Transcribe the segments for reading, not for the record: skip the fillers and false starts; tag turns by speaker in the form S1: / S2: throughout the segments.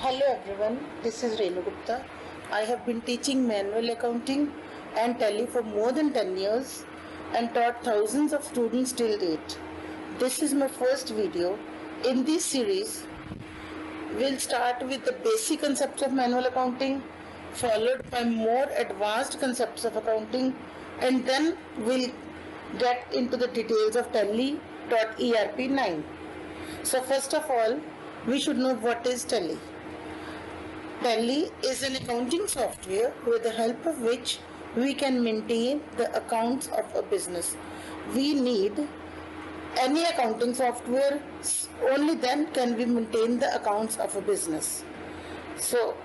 S1: Hello everyone, this is Renu Gupta. I have been teaching manual accounting and tally for more than 10 years and taught thousands of students till date. This is my first video. In this series, we'll start with the basic concepts of manual accounting, followed by more advanced concepts of accounting, and then we'll get into the details of Tally.ERP 9. So first of all, we should know what is Tally. Tally is an accounting software with the help of which we can maintain the accounts of a business. We need any accounting software, only then can we maintain the accounts of a business. So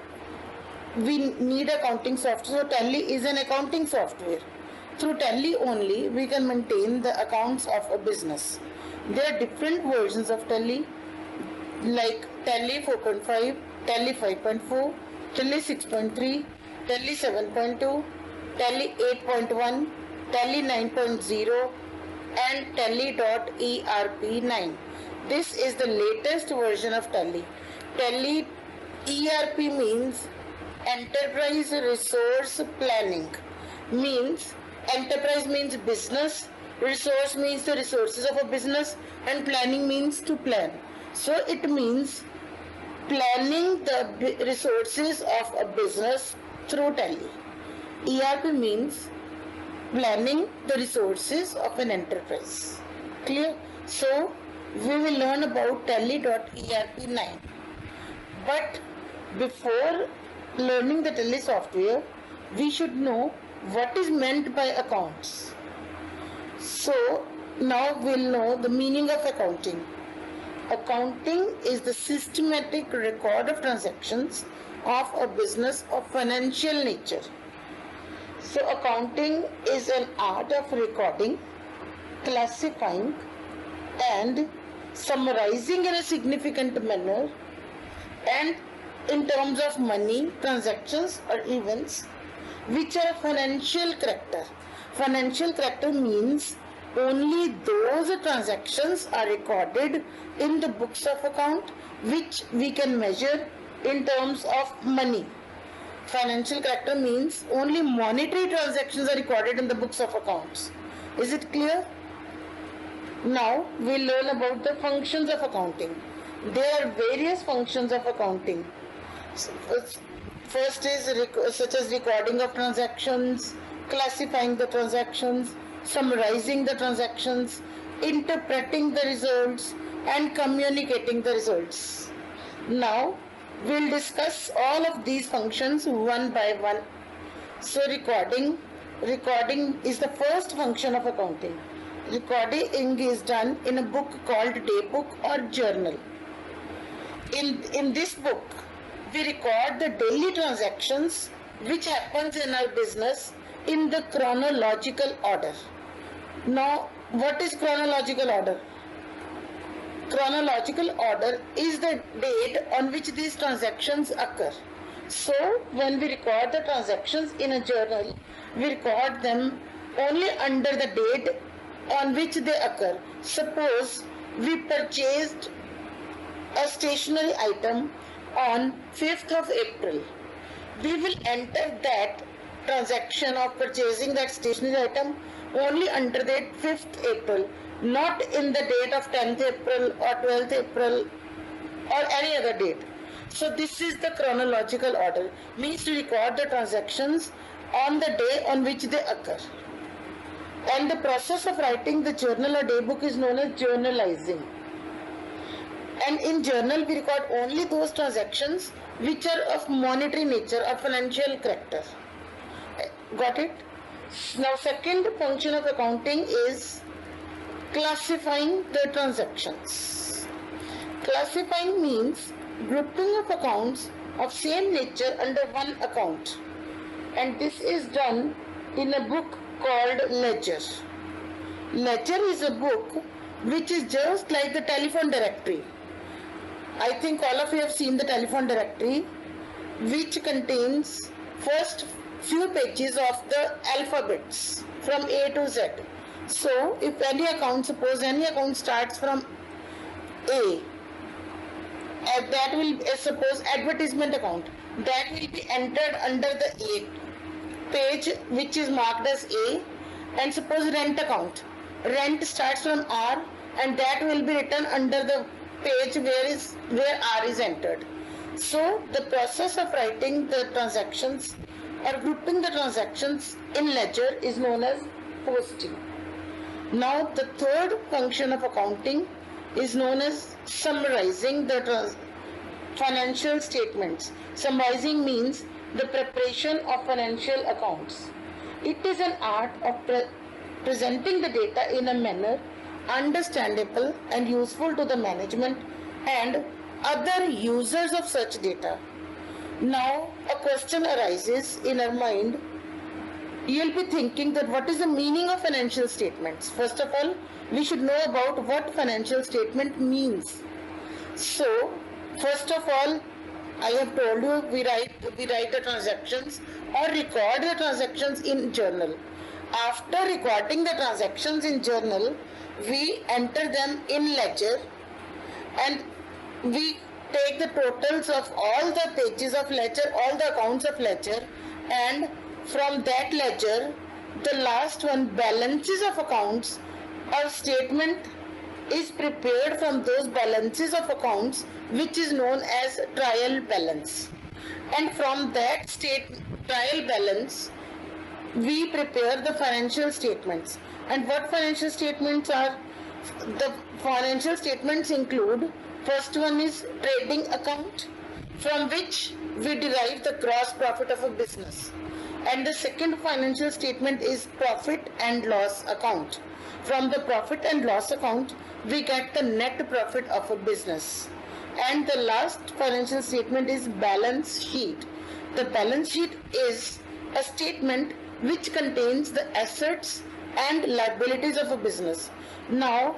S1: we need accounting software. So Tally is an accounting software. Through Tally only we can maintain the accounts of a business. There are different versions of Tally like Tally 4.5, Tally 5.4, Tally 6.3, Tally 7.2, Tally 8.1, Tally 9.0 and Tally.ERP 9. This is the latest version of Tally. Tally ERP means Enterprise Resource Planning. Means enterprise means business, resource means the resources of a business, and planning means to plan. So it means planning the resources of a business through Tally. ERP means planning the resources of an enterprise. Clear? So we will learn about Tally.ERP 9. But before learning the Tally software, we should know what is meant by accounts. So now we'll know the meaning of accounting. Accounting is the systematic record of transactions of a business of financial nature. So accounting is an art of recording, classifying and summarizing in a significant manner and in terms of money, transactions or events which are financial character. Financial character means only those transactions are recorded in the books of account which we can measure in terms of money. Financial character means only monetary transactions are recorded in the books of accounts. Is it clear? Now we'll learn about the functions of accounting. There are various functions of accounting. First is such as recording of transactions, classifying the transactions, summarizing the transactions, interpreting the results and communicating the results. Now we'll discuss all of these functions one by one. So recording is the first function of accounting. Recording is done in a book called daybook or journal. In this book, we record the daily transactions which happens in our business in the chronological order. Now, what is chronological order? Chronological order is the date on which these transactions occur. So, when we record the transactions in a journal, we record them only under the date on which they occur. Suppose we purchased a stationery item on 5th of April. We will enter that transaction of purchasing that stationery item only under date 5th April, not in the date of 10th April or 12th April or any other date. So this is the chronological order, means to record the transactions on the day on which they occur. And the process of writing the journal or daybook is known as journalizing. And in journal we record only those transactions which are of monetary nature or financial character. Got it? Now second function of accounting is classifying the transactions. Classifying means grouping of accounts of same nature under one account, and this is done in a book called ledger. Ledger is a book which is just like the telephone directory. I think all of you have seen the telephone directory, which contains first few pages of the alphabets from A to Z. So if any account, suppose any account starts from A that will suppose advertisement account, that will be entered under the A page, which is marked as A. And suppose rent account, rent starts from R, and that will be written under the page where R is entered. So the process of writing the transactions or grouping the transactions in ledger is known as posting. Now the third function of accounting is known as summarizing the financial statements. Summarizing means the preparation of financial accounts. It is an art of presenting the data in a manner understandable and useful to the management and other users of such data. Now a question arises in our mind. You'll be thinking that what is the meaning of financial statements? First of all, we should know about what financial statement means. So, first of all, I have told you we write the transactions or record the transactions in journal. After recording the transactions in journal, we enter them in ledger and we take the totals of all the pages of ledger, all the accounts of ledger, and from that ledger, the last one, balances of accounts or statement, is prepared from those balances of accounts, which is known as trial balance. And from that trial balance, we prepare the financial statements. And what financial statements are? The financial statements include, first one is trading account, from which we derive the gross profit of a business. And the second financial statement is profit and loss account. From the profit and loss account, we get the net profit of a business. And the last financial statement is balance sheet. The balance sheet is a statement which contains the assets and liabilities of a business. Now,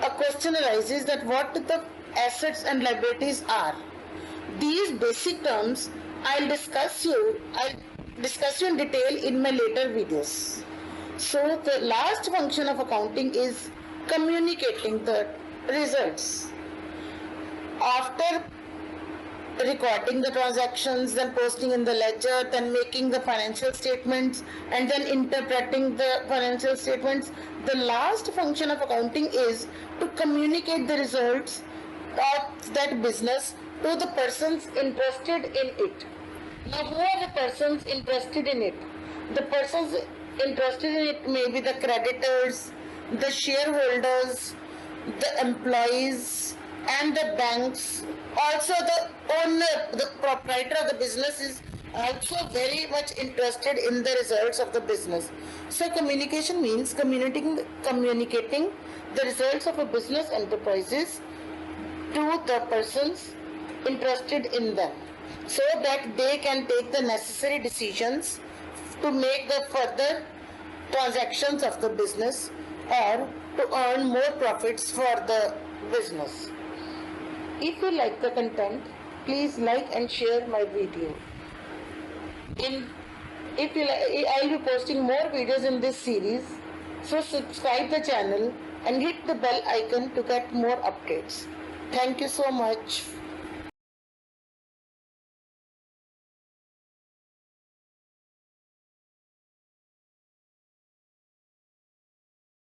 S1: a question arises that what the assets and liabilities are. These basic terms I'll discuss you in detail in my later videos. So the last function of accounting is communicating the results. After recording the transactions, then posting in the ledger, then making the financial statements, and then interpreting the financial statements, the last function of accounting is to communicate the results of that business to the persons interested in it. Now, who are the persons interested in it? The persons interested in it may be the creditors, the shareholders, the employees, and the banks. Also, the owner, the proprietor of the business is also very much interested in the results of the business. So, communication means communicating the results of a business enterprises to the persons interested in them, so that they can take the necessary decisions to make the further transactions of the business or to earn more profits for the business. If you like the content, please like and share my video. I'll be posting more videos in this series, so subscribe the channel and hit the bell icon to get more updates. Thank you so much.